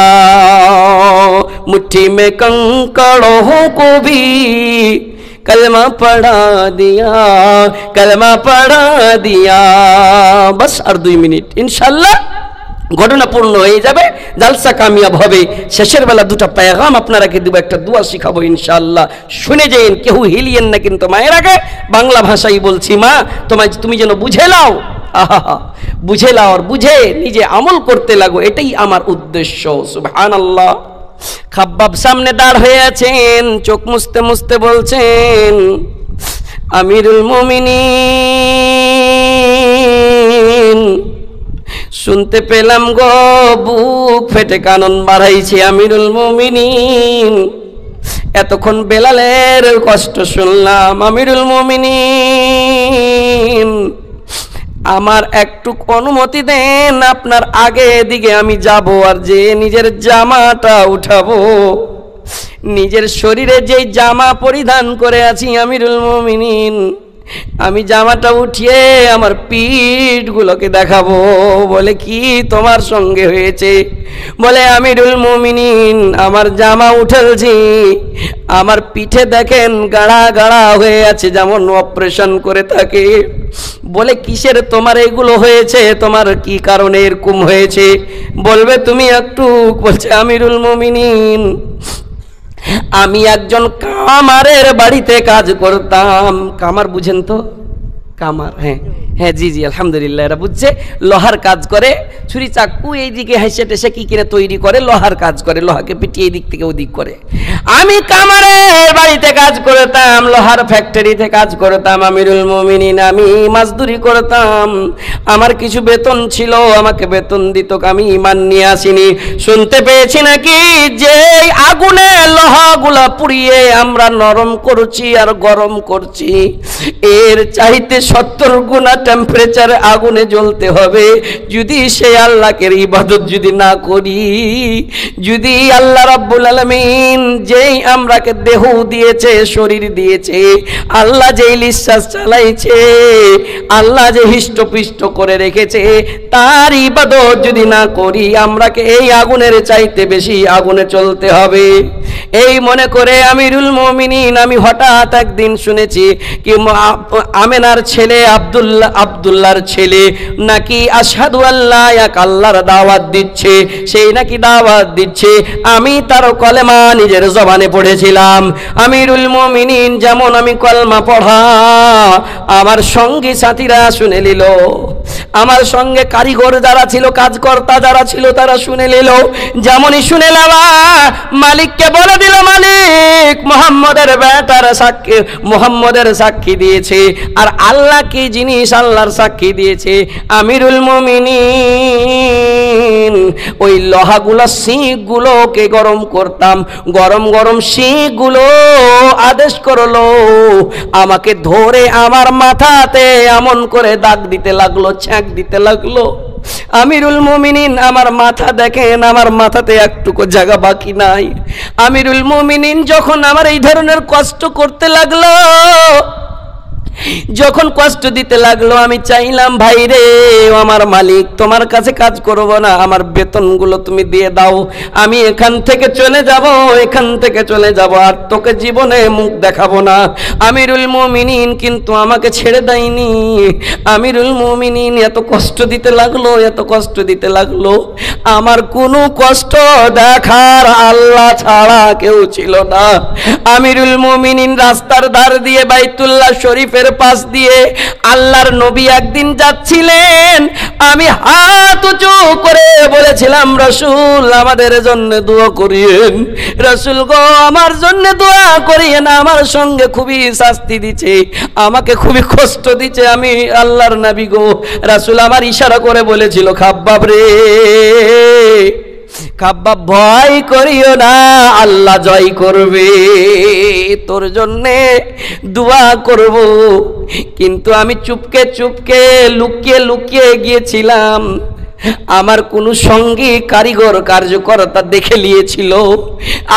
मुट्ठी में कंकड़ों को भी कलमा पढ़ा दिया, कलमा पढ़ा दिया। बस और 2 मिनट इंशाल्लाह ঘটনা পূর্ণ হয়ে যাবে, জালসা কামিয়াব হবে। শেষের বেলা 2টা পেগাম আপনারাকে দেব, একটা দোয়া শিখাবো ইনশাআল্লাহ, শুনে যাইন, কেউ হিলিয়েন না কিন্তু। মায়ের আগে বাংলা ভাষাই বলছি, মা তুমি যেন বুঝে নাও, আহা বুঝে নাও, আর বুঝে নিজে আমল করতে লাগো, এটাই আমার উদ্দেশ্য। সুবহানাল্লাহ। খাব্বাব সামনে দাঁড় হয়ে আছেন, চোখ মুছতে মুছতে বলছেন, আমিরুল মুমিনিন শুনতে পেলাম গো, বুক ফেটে কানন বাড়াইছে। আমিরুল মুমিনিন এতক্ষণ বেলালের কষ্ট শুনলাম। আমিরুল মুমিনিন আমার একটু অনুমতি দেন, আপনার আগে দিকে আমি যাব, আর যে নিজের জামাটা উঠাবো। নিজের শরীরে যেই জামা পরিধান করে আছি আমিরুল মুমিনিন, আমি জামাটা উঠিয়ে আমার পিঠগুলোকে দেখাবো। বলে, কি তোমার সঙ্গে হয়েছে? বলে, আমিরুল মুমিনিন আমার জামা উঠেছি, আমার পিঠে দেখেন গাড়া গাড়া হয়ে আছে, যেমন অপারেশন করে থাকে। বলে, কিসের তোমার এগুলো হয়েছে? তোমার কি কারণে এরকম হয়েছে বলবে তুমি একটু? বলছে, আমিরুল মুমিনিন আমি একজন কামারের বাড়িতে কাজ করতাম। কামার বুঝেন তো? কামার, হ্যাঁ হ্যাঁ, জি জি আলহামদুলিল্লাহ, এরা বুঝছে। লোহার কাজ করে, ছুরি চাকু এইদিকে হেসে টেসে কি কিনে তৈরি করে, লোহার কাজ করে, লোহাকে পিটিয়ে এই দিক থেকে ওদিক করে। আমি কামারের বাড়িতে কাজ করতাম, লোহার ফ্যাক্টরিতে কাজ করতাম। আমিরুল মুমিনিন আমি মাজদুরি করতাম, আমার কিছু বেতন ছিল, আমাকে বেতন দিত। আমি ঈমান নিয়ে আসিনি। শুনতে পেয়েছি নাকি যে আগুনে লোহাগুলা পুড়িয়ে আমরা নরম করছি আর গরম করছি, এর চাইতে 70 গুণা টেম্পারেচার আগুনে জ্বলতে হবে। যদি সে আল্লাহকে ইবাদত যদি না করি, যদি আল্লাহ রাব্বুল আলামিন যেই আমরাকে দেহ দিয়েছে, শরীর দিয়েছে, আল্লাহ যেই নিঃশ্বাস চালাইছে, আল্লাহ যে হিষ্টপিষ্ট করে রেখেছে, তার ইবাদত যদি না করি, আমরাকে এই আগুনের চাইতে বেশি আগুনে চলতে হবে। এই মনে করে আমিরুল মুমিনিন আমি হঠাৎ একদিন শুনেছি কি আমেনার ছেলে আব্দুল্লাহর ছেলে নাকি আশহাদু আল্লাহ এক আল্লাহর দাওয়াত দিচ্ছে, সেই নাকি দাওয়াত দিচ্ছে। আমি তার কলেমা নিজের জবানে পড়েছিলাম। আমিরুল মুমিনিন যেমন আমি কলমা পড়া, আমার সঙ্গী সাথীরা শুনে নিল, আমার সঙ্গে কারিগর যারা ছিল, কাজকর্তা যারা ছিল, তারা শুনে নিল। যেমনই শুনে নেওয়া, মালিককে বলে দিল, মালিক মুহাম্মদের বেটার সাক্ষী, মুহাম্মদের সাক্ষী দিয়েছে। আর আল্লাহ কি জিনিস আল্লাহর সাক্ষী দিয়েছে। আমিরুল মুমিনিন ওই লোহাগুলো শিখগুলোকে গরম করতাম, গরম গরম শিখগুলো আদেশ করলো, আমাকে ধরে আমার মাথাতে এমন করে দাগ দিতে লাগলো, ছ্যাঁক দিতে লাগলো। আমিরুল মুমিনিন আমার মাথা দেখেন, আমার মাথাতে একটুকু জায়গা বাকি নাই। আমিরুল মুমিনিন যখন আমার এই ধরনের কষ্ট করতে লাগলো, যখন কষ্ট দিতে লাগলো, আমি চাইলাম ভাই রে আমার মালিক তোমার কাছে কাজ করব না, আমার বেতনগুলো তুমি দিয়ে দাও, আমি এখান থেকে চলে যাব, এখান থেকে চলে যাব, আর তোকে জীবনে মুখ দেখাবো না। আমিরুল মুমিনিন কিন্তু আমাকে ছেড়ে দেয়নি। আমিরুল মুমিনিন এত কষ্ট দিতে লাগলো, এত কষ্ট দিতে লাগলো, আমার কোনো কষ্ট দেখার আল্লাহ ছাড়া কেউ ছিল না। আমিরুল মুমিনিন রাস্তার ধার দিয়ে বাইতুল্লাহ শরীফের পাশ দিয়ে আল্লাহর নবী একদিন যাচ্ছিলেন। আমি হাত উঁচু করে বলেছিলাম, রাসূল আমাদের জন্য দোয়া করিয়েন, রাসূল গো আমার জন্য দোয়া করিয়েন, আমার সঙ্গে খুবই শাস্তি দিচ্ছে, আমাকে খুবই কষ্ট দিচ্ছে। আমি আল্লাহর নবী গো, রাসূল আমার ইশারা করে বলেছিল, খাব্বাব রে, খাব্বাব ভয় করিও না, আল্লাহ জয় করবে, তোর জন্যে দোয়া করব। কিন্তু আমি চুপকে চুপকে লুকিয়ে লুকিয়ে গিয়েছিলাম। আমার কোনো সঙ্গী কারিগর কার্যকর্তা দেখে নিয়েছিল,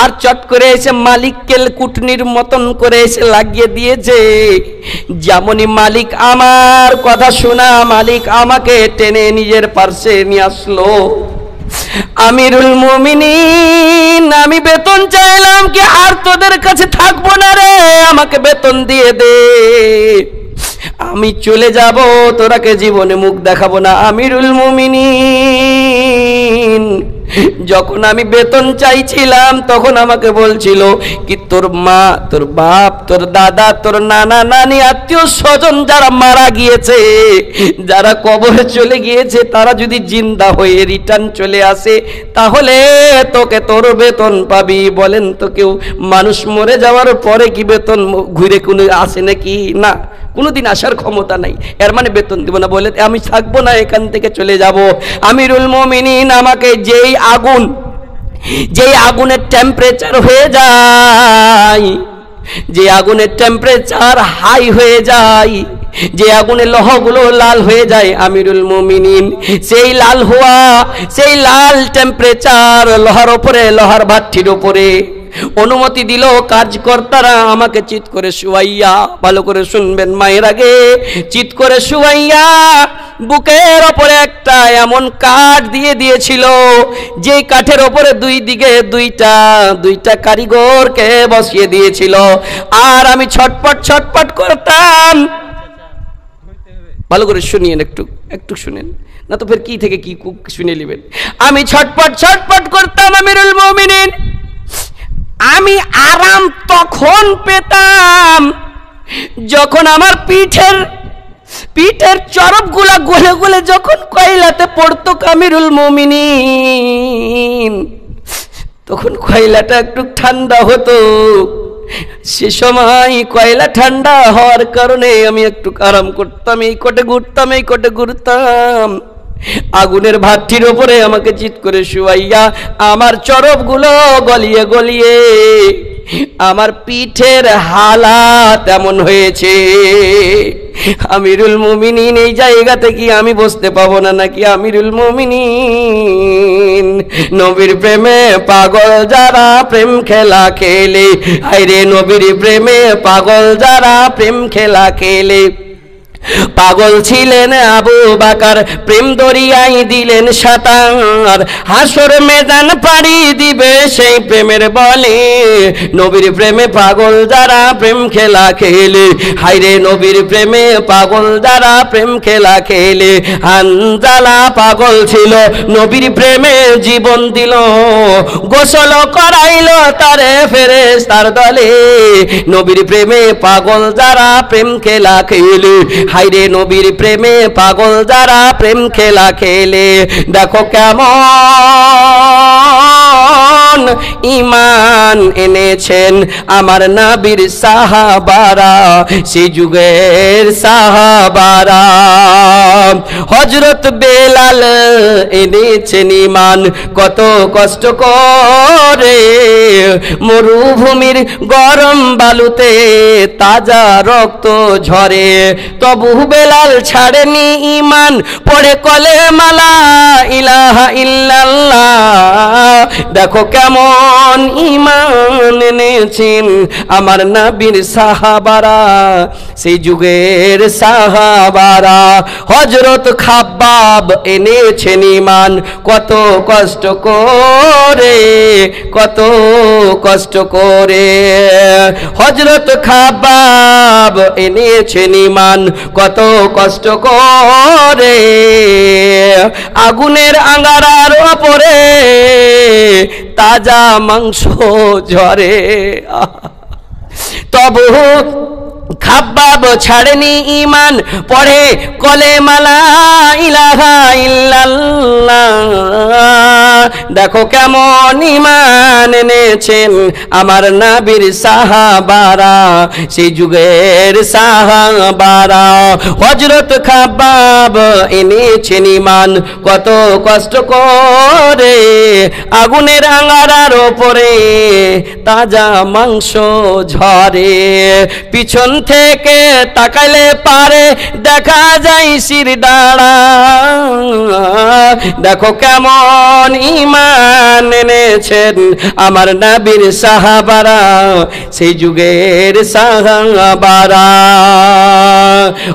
আর চট করে এসে মালিককে কুটনির মতন করে এসে লাগিয়ে দিয়েছে। যেমনই মালিক আমার কথা শোনা, মালিক আমাকে টেনে নিজের পার্শ্বে নিয়ে আসলো। আমিরুল মুমিনিন আমি বেতন চাইলাম, কি আর তোদের কাছে থাকবো না রে, আমাকে বেতন দিয়ে দে, আমি চলে যাব, তোরাকে জীবনে মুখ দেখাবো না। আমিরুল মুমিনিন যখন আমি বেতন চাইছিলাম, তখন আমাকে বলছিল কি তোর মা, তোর বাপ, তোর দাদা, তোর নানা নানি, আত্মীয় স্বজন যারা মারা গিয়েছে, যারা কবরে চলে গিয়েছে, তারা যদি জিন্দা হয়ে রিটার্ন চলে আসে, তাহলে তোকে তোর বেতন পাবি। বলেন তো কেউ মানুষ মরে যাওয়ার পরে কি বেতন ঘুরে কোনো আসে নাকি? না, কোনোদিন আসার ক্ষমতা নাই। এর মানে বেতন দিব না, বলে আমি থাকবো না, এখান থেকে চলে যাব। আমিরুল মুমিনিন আমাকে যেই আগুনের টেম্পারেচার হয়ে যায়, যে আগুনের টেম্পারেচার হাই হয়ে যায়, যে আগুনের লৌহগুলো লাল হয়ে যায়, আমিরুল মুমিনিন সেই লাল হওয়া, সেই লাল টেম্পারেচার লোহার উপরে, লোহার ভাট্টির উপরে অনুমতি দিল কাজকর্তারা আমাকে চিৎ করে শুয়াইয়া, ভালো করে শুনবেন মায়ের আগে, চিৎ করে শুয়াইয়া বুকের ওপরে একটা এমন কাঠ দিয়ে দিয়েছিল, যে কাঠের ওপরে দুই দিকে দুইটা কারিগরকে বসিয়ে দিয়েছিল। আর আমি ছটপট ছটপট করতাম। ভালো করে শুনিয়েন, একটু শুনেন, না তো ফের কি থেকে কি শুনে নেবেন। আমি ছটপট ছটপট করতাম আমিরুল মুমিনিন। আমি আরাম তখন পেতাম যখন আমার পিঠের চরপগুলা গলে গলে যখন কয়লাতে পড়তো আমিরুল মুমিনিন, তখন কয়লাটা একটু ঠান্ডা হতো। সে সময় কয়লা ঠান্ডা হওয়ার কারণে আমি একটু আরাম করতাম, এই কোটে ঘুরতাম। আগুনের ভাট্টির ওপরে আমাকে চিৎ করে শুয়াইয়া আমার চরপগুলো গলিয়ে গলিয়ে আমার পিঠের হালাত এমন হয়েছে। আমিরুল মুমিনিন এই জায়গাতে কি আমি বসতে পাবো না নাকি? আমিরুল মুমিনিন নবীর প্রেমে পাগল যারা প্রেম খেলা খেলে, হায়রে নবীর প্রেমে পাগল যারা প্রেম খেলা খেলে। পাগল ছিলেন আবু বকর, প্রেম দরিয়ায় দিলেন সাঁতার, হাসর মেদান পাড়ি দিবে সেই প্রেমের বলে। নবীর প্রেমে পাগল যারা প্রেম খেলা খেলে, হায়রে নবীর প্রেমে পাগল যারা প্রেম খেলা খেলে। হানজালা পাগল ছিল, নবীর প্রেমে জীবন দিল, গোসল করাইল তারে ফেরেশতার দলে। নবীর প্রেমে পাগল যারা প্রেম খেলা খেলে, হায়রে নবীর প্রেমে পাগল যারা প্রেম খেলা খেলে। দেখো কেমন ঈমান এনেছেন আমার নবীর সাহাবারা, সেই যুগের সাহাবারা। হযরত বেলাল এনেছেন ঈমান কত কষ্ট করে, মরুভূমির গরম বালুতে তাজা রক্ত ঝরে, তবু বেলাল ছাড়েনি ঈমান, পড়ে কলেমা লা ইলাহা ইল্লাল্লাহ। দেখো কেমন ঈমান এনেছেন আমার নবীর সাহাবারা, সেই যুগের সাহাবারা। হযরত খাব্বাব এনেছেন ঈমান কত কষ্ট করে, কত কষ্ট করে। হযরত খাব্বাব এনেছেন ঈমান কত কষ্ট করে, আগুনের আঙ্গারার উপরে তাজা মাংস ঝরে, তবু খাব্বাব ছাড়েনি ঈমান, পড়ে কলেমা লা ইলাহা ইল্লাল্লাহ। দেখো কেমন ঈমান এনেছেন আমার নবীর সাহাবারা, সেই যুগের সাহাবারা। হযরত খাব্বাব এনেছেন ঈমান কত কষ্ট করে, আগুনের আঙ্গারার উপরে তাজা মাংস ঝরে, পিছন থেকে তাকাইলে পারে দেখা যায় শিরদাঁড়া। দেখো কেমন ঈমান এনেছেন আমার নবীর সাহাবারা, সেই যুগের সাহাবারা।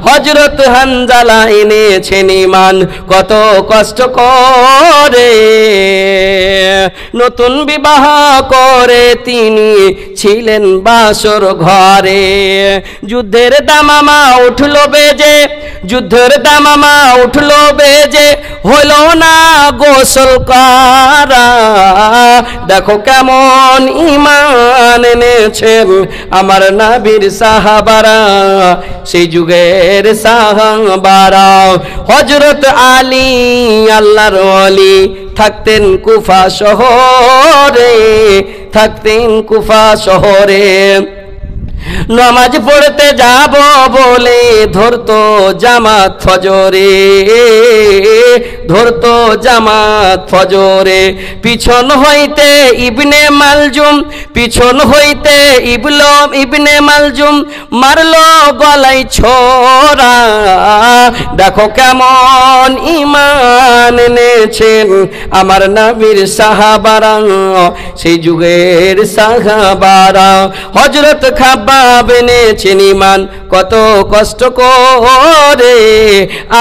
হযরত হানজালা এনেছেন ঈমান কত কষ্ট করে, নতুন বিবাহ করে তিনি ছিলেন বাসর ঘরে, যুদ্ধের দামামা উঠলো বেজে, যুদ্ধের দামামা উঠলো বেজে, হলো না গোসল করা। দেখো কেমন ঈমান এনেছেন আমার নবীর সাহাবারা, সেই যুগের সাহাবারা। হযরত আলী আল্লাহর ওলি থাকতেন কুফা শহরে, থাকতেন কুফা শহরে, নামাজ পড়তে যাব বলে ধরতো জামাত ফজরে, ধরতো জামাত ফজরে। পিছন হইতে ইবনে মালজুম, পিছন হইতে ইবনে মালজুম মারলো গলায় ছোরা। দেখো কেমন ঈমান এনেছেন আমার নবীর সাহাবারা, সেই যুগের সাহাবারা। হযরত খাব্বাব এনেছেন ঈমান কত কষ্ট করে,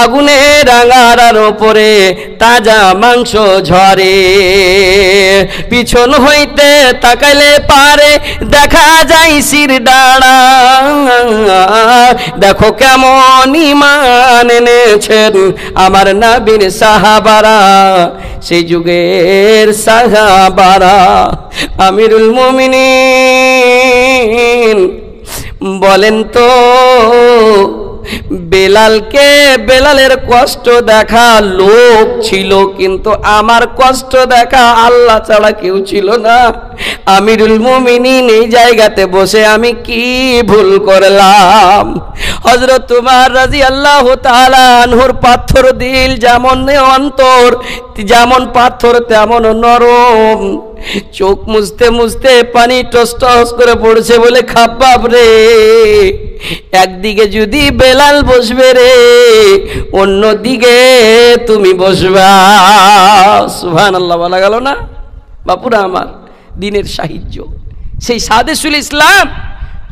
আগুনের আঙ্গারার উপরে তাজা মাংস ঝরে, পিছন হইতে তাকাইলে পারে দেখা যায় শিরদাঁড়া। দেখো কেমন ঈমান এনেছেন আমার নবীর সাহাবারা, সেই যুগের সাহাবারা। আমিরুল মুমিনিন বলেন তো বেলালকে, বেলালের কষ্ট দেখা লোক ছিল, কিন্তু আমার কষ্ট দেখা আল্লাহ ছাড়া কেউ ছিল না। আমিরুল মুমিনিন এই জায়গাতে বসে আমি কি ভুল করলাম? হযরত উমর রাদিয়াল্লাহু তাআলা আনহুর পাথর দিল যেমন অন্তর, যেমন পাথর তেমন নরম, চোখ মুছতে মুছতে পানি টস টস করে পড়ছে বলে খাব্বাব রে, একদিকে যদি বেলাল বসবে রে, অন্যদিকে তুমি বসবা। সুবহানাল্লাহ বলা গেল না বাপুরা আমার? দিনের সাহিত্য সেই সাদেসুল ইসলাম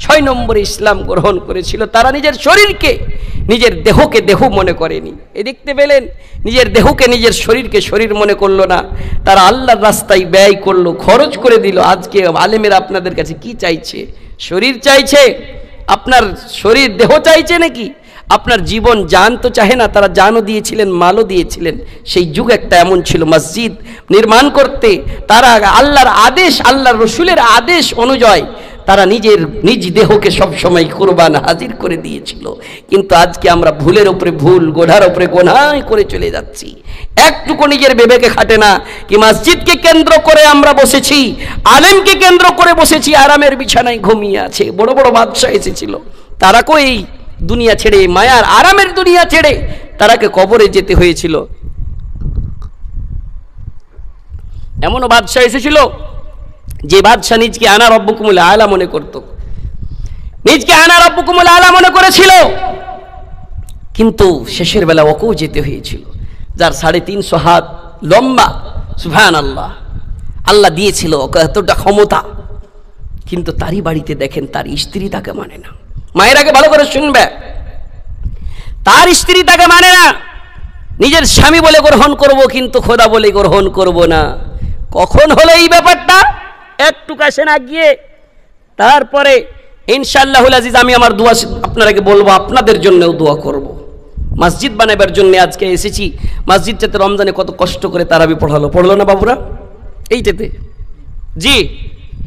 6 নম্বরে ইসলাম গ্রহণ করেছিল। তারা নিজের শরীরকে, নিজের দেহকে দেহ মনে করেনি। এই দেখতে পেলেন, নিজের দেহকে নিজের শরীরকে শরীর মনে করলো না, তারা আল্লাহর রাস্তায় ব্যয় করলো, খরচ করে দিল। আজকে আলেমেরা আপনাদের কাছে কি চাইছে? শরীর চাইছে? আপনার শরীর দেহ চাইছে নাকি? আপনার জীবন জান তো চাহে না? তারা জানও দিয়েছিলেন, মালও দিয়েছিলেন। সেই যুগ একটা এমন ছিল, মসজিদ নির্মাণ করতে তারা আল্লাহর আদেশ, আল্লাহর রসুলের আদেশ অনুযায়ী তারা নিজ দেহকে সবসময় কুরবান হাজির করে দিয়েছিল। কিন্তু আজকে আমরা ভুলের উপরে ভুল, গোনার উপরে গোনাই করে চলে যাচ্ছি। একটুকু নিজের বিবেকে খাটে না কি মসজিদকে কেন্দ্র করে আমরা বসেছি, আলেমকে কেন্দ্র করে বসেছি, আরামের বিছানায় ঘুমিয়ে আছে। বড় বড় বাদশা এসেছিল, তারাকেও এই দুনিয়া ছেড়ে, মায়ার আরামের দুনিয়া ছেড়ে তারাকে কবরে যেতে হয়েছিল। এমনও বাদশা এসেছিল যে বাদশা নিজকে আনা রব্বুকুমুল আলা মনে করত, নিজকে আনা রব্বুকুমুল আলা মনে করেছিল, কিন্তু শেষের বেলা ওকেও যেতে হয়েছিল। যার 350 হাত লম্বা, সুবহানাল্লাহ, আল্লাহ দিয়েছিল ওকে এতটা ক্ষমতা, কিন্তু তারই বাড়িতে দেখেন তার স্ত্রী তাকে মানে না। মায়ের আগে ভালো করে শুনবে, তার স্ত্রী তাকে মানে না। নিজের স্বামী বলে গ্রহণ করব, কিন্তু খোদা বলে গ্রহণ করব না। কখন হলো এই ব্যাপারটা? একটু কাছে না গিয়ে তারপরে ইনশাআল্লাহুল আজিজ আমি আমার দোয়া আপনাদেরকে বলবো, আপনাদের জন্যও দোয়া করব। মসজিদ বানাবার জন্য আজকে এসেছি। মসজিদটাতে রমজানে কত কষ্ট করে তারাবি পড়লো না বাবুরা? এইটাতে জি,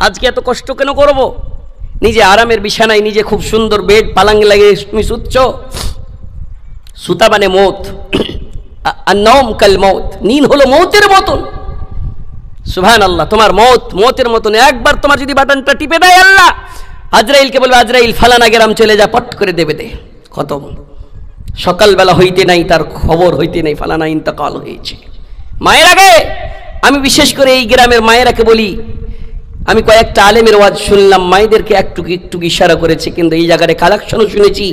আজকে এত কষ্ট কেন করব? নিজে আরামের বিছানায়, নিজে খুব সুন্দর বেড পালাং লাগে তুমি শুচ্ছ, সুতা মানে মৌত, আর নওম কাল মৌত, নিন হলো মৌতের মতন। সুবহানাল্লাহ, তোমার মৌতের মতন। একবার তোমার যদি বাটনটা টিপে দেয় আল্লাহ, আজরাইলকে বলবে আজরাইল ফালানা গেরাম চলে যা, পট করে দেবে দে, খতম। সকালবেলা হইতে নাই তার খবর হইতে নাই ফালানা ইন্তেকাল হয়েছে। মায়ের আগে আমি বিশেষ করে এই গ্রামের মায়েরাকে বলি, আমি কয়েকটা আলেমের ওয়াজ শুনলাম, মায়েদেরকে একটু ইশারা করেছে, কিন্তু এই জায়গায় কালেকশনও শুনেছি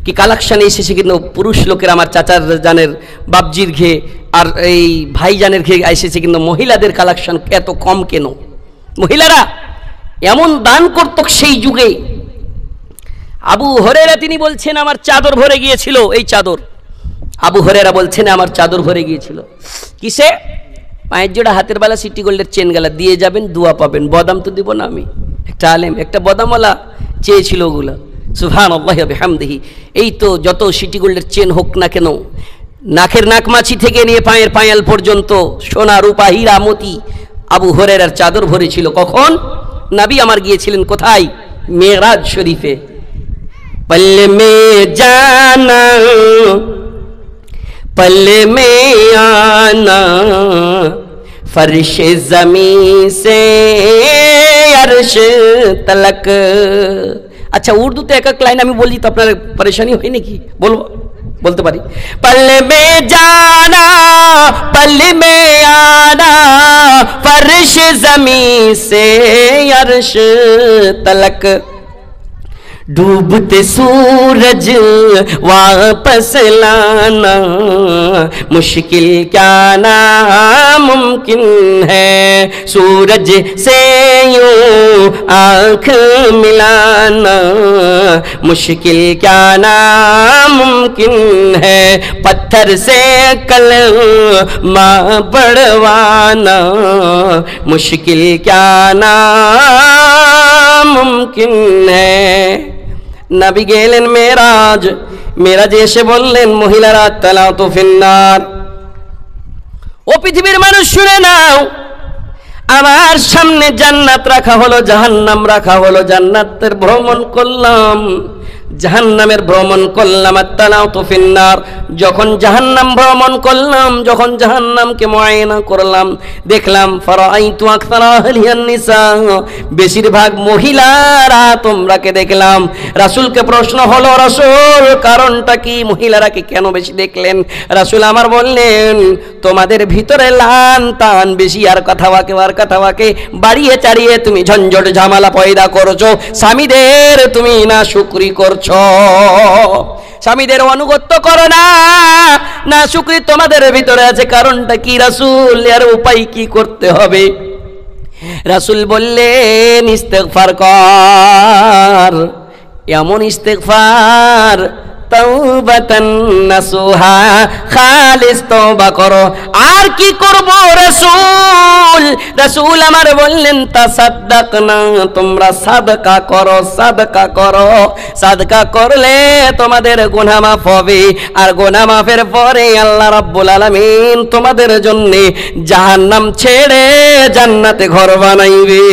কি কালেকশানে এসেছে, কিন্তু পুরুষ লোকের আমার চাচার জানের বাবজির ঘে আর এই ভাইজানের ঘে এসেছে, কিন্তু মহিলাদের কালেকশন এত কম কেন? মহিলারা এমন দান করত সেই যুগে। আবু হুরায়রা তিনি বলছেন আমার চাদর ভরে গিয়েছিল, এই চাদর, আবু হুরায়রা বলছেন আমার চাদর ভরে গিয়েছিল কিসে? পায়ের জোড়া, হাতের বেলা সিটি গোল্ডের চেন গেলা দিয়ে যাবেন, দোয়া পাবেন। বদাম তো দিব না আমি, একটা আলেম একটা বদামওয়ালা চেয়েছিল ওগুলো, সুবহানাল্লাহি ওয়া বিহামদিহি। এই তো যত সিটি গোল্ডের চেন হোক না কেন, নাকের নাকমাছি থেকে নিয়ে পায়ের পায়াল পর্যন্ত সোনা রূপা হীরা মতি আবু হুরায়রার চাদর ভরেছিল। কখন? নবী আমার গিয়েছিলেন কোথায়? মেরাজ শরীফে। पल्ले में जाना पल्ले में आना फर्श ज़मीन से अर्श तलक। अच्छा उर्दूते एक लाइन আমি বলি তো আপনার পরেশানি হয় নাকি? বলতে পারি। पल्ले में जाना पल्ले में आना फर्श ज़मीन से अर्श तलक। डूबते सूरज वापस लाना मुश्किल क्या नामुमकिन है। सूरज से यूं आँख मिलाना मुश्किल क्या नामुमकिन है। पत्थर से कलमा बढ़वाना मुश्किल क्या नामुमकिन है। नबी गेलेन मेराज एसे बोललेन महिलारा तालातु फिन्नार। ओ पृथिवीर मानुष शुने नाओ, आमार सामने জান্নাত রাখা হলো, জাহান্নাম রাখা হলো। জান্নাতের ভ্রমণ করলাম, জাহান্নামের ভ্রমণ করলাম। আত-তালাতু ফিন্নার, যখন জাহান্নাম ভ্রমণ করলাম, যখন জাহান্নামকে মুআয়না করলাম, দেখলাম ফারাআইতু আকসারা আহলিহান নিসা, বেশিরভাগ মহিলারা তোমরাকে দেখলাম। রাসূলকে প্রশ্ন হলো, রাসূল কারণটা কি? মহিলারাকে কেন বেশি দেখলেন? রাসূল আমার বললেন, তোমাদের ভিতরে লান টান বেশি, আর কথা বাকে বাড়িয়ে চাড়িয়ে তুমি ঝঞ্ঝট ঝামেলা পয়দা করছো। স্বামীদের তুমি না শুকরি করছো, স্বামীদের অনুগত্য করো না, না শুকরি তোমাদের ভিতরে আছে। কারণটা কি রাসূল? এর উপায় কি করতে হবে? রাসূল বললেন, ইস্তেগফার কর, এমন ইস্তেগফার তাওবাতান নাসুহা, খালিস তওবা করো। আর কি করব রাসূল? রাসূল আমার বললেন, তাসাদদাকনা, তোমরা সাদকা করো, সাদকা করো। সাদকা করলে তোমাদের গুনাহ মাফ হবে, আর গুনাহ মাফের পরে আল্লাহ রাব্বুল আলামিন তোমাদের জন্য জাহান্নাম ছেড়ে জান্নাতে ঘর বানাইবে।